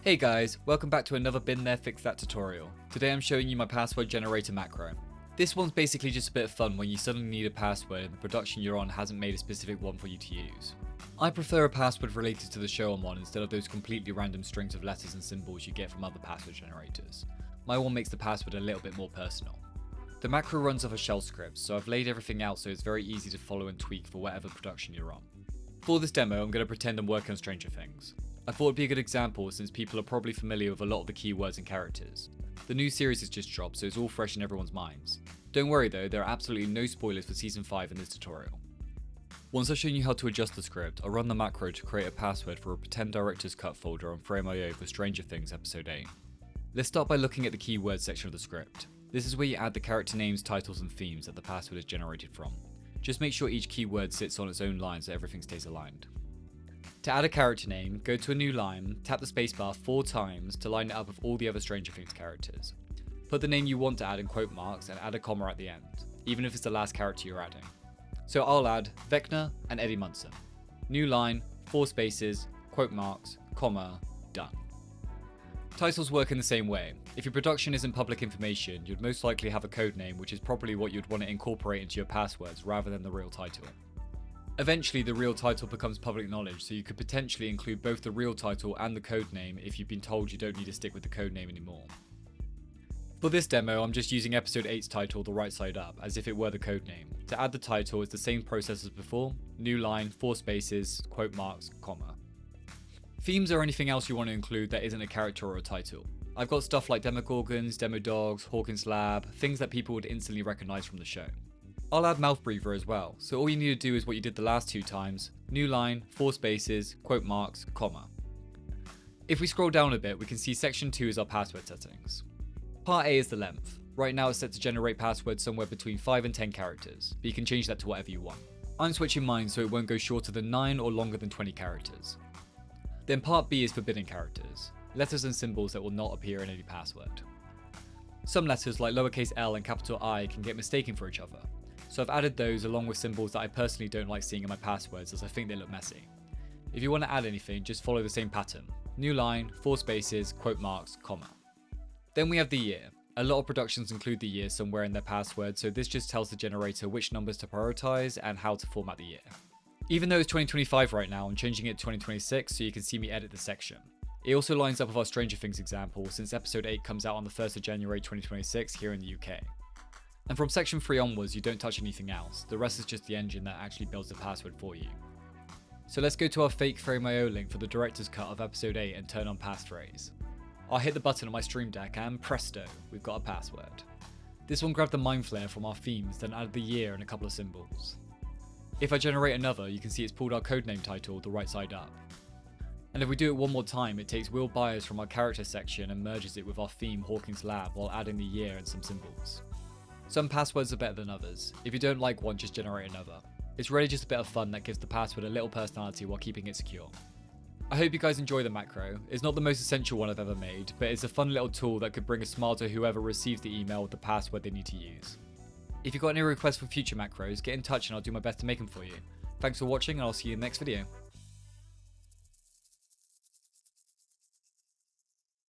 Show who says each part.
Speaker 1: Hey guys, welcome back to another Been There Fix That tutorial. Today I'm showing you my password generator macro. This one's basically just a bit of fun when you suddenly need a password and the production you're on hasn't made a specific one for you to use. I prefer a password related to the show I'm on instead of those completely random strings of letters and symbols you get from other password generators. My one makes the password a little bit more personal. The macro runs off a shell script, so I've laid everything out so it's very easy to follow and tweak for whatever production you're on. For this demo, I'm going to pretend I'm working on Stranger Things. I thought it'd be a good example since people are probably familiar with a lot of the keywords and characters. The new series has just dropped, so it's all fresh in everyone's minds. Don't worry though, there are absolutely no spoilers for Season 5 in this tutorial. Once I've shown you how to adjust the script, I'll run the macro to create a password for a pretend director's cut folder on Frame.io for Stranger Things Episode 8. Let's start by looking at the keywords section of the script. This is where you add the character names, titles and themes that the password is generated from. Just make sure each keyword sits on its own line so everything stays aligned. To add a character name, go to a new line, tap the spacebar 4 times to line it up with all the other Stranger Things characters. Put the name you want to add in quote marks and add a comma at the end, even if it's the last character you're adding. So I'll add Vecna and Eddie Munson. New line, 4 spaces, quote marks, comma, done. Titles work in the same way. If your production isn't public information, you'd most likely have a code name, which is probably what you'd want to incorporate into your passwords rather than the real title. Eventually, the real title becomes public knowledge, so you could potentially include both the real title and the code name if you've been told you don't need to stick with the code name anymore. For this demo, I'm just using episode 8's title the right side up, as if it were the code name. To add the title, it's the same process as before, new line, 4 spaces, quote marks, comma. Themes are anything else you want to include that isn't a character or a title. I've got stuff like Demogorgons, Demodogs, Hawkins Lab, things that people would instantly recognize from the show. I'll add mouth breather as well, so all you need to do is what you did the last 2 times, new line, 4 spaces, quote marks, comma. If we scroll down a bit, we can see section 2 is our password settings. Part A is the length. Right now it's set to generate passwords somewhere between 5 and 10 characters, but you can change that to whatever you want. I'm switching mine so it won't go shorter than 9 or longer than 20 characters. Then part B is forbidden characters, letters and symbols that will not appear in any password. Some letters like lowercase l and capital I can get mistaken for each other. So I've added those along with symbols that I personally don't like seeing in my passwords as I think they look messy. If you want to add anything, just follow the same pattern. New line, 4 spaces, quote marks, comma. Then we have the year. A lot of productions include the year somewhere in their password, so this just tells the generator which numbers to prioritize and how to format the year. Even though it's 2025 right now, I'm changing it to 2026 so you can see me edit the section. It also lines up with our Stranger Things example since episode 8 comes out on the 1st of January 2026 here in the UK. And from section 3 onwards, you don't touch anything else. The rest is just the engine that actually builds the password for you. So let's go to our fake Frame.io link for the director's cut of episode 8 and turn on passphrase. I'll hit the button on my Stream Deck and presto, we've got a password. This one grabbed the mind flare from our themes, then added the year and a couple of symbols. If I generate another, you can see it's pulled our codename title the right side up. And if we do it one more time, it takes Will Byers from our character section and merges it with our theme Hawkins Lab while adding the year and some symbols. Some passwords are better than others. If you don't like one, just generate another. It's really just a bit of fun that gives the password a little personality while keeping it secure. I hope you guys enjoy the macro. It's not the most essential one I've ever made, but it's a fun little tool that could bring a smile to whoever receives the email with the password they need to use. If you've got any requests for future macros, get in touch and I'll do my best to make them for you. Thanks for watching and I'll see you in the next video.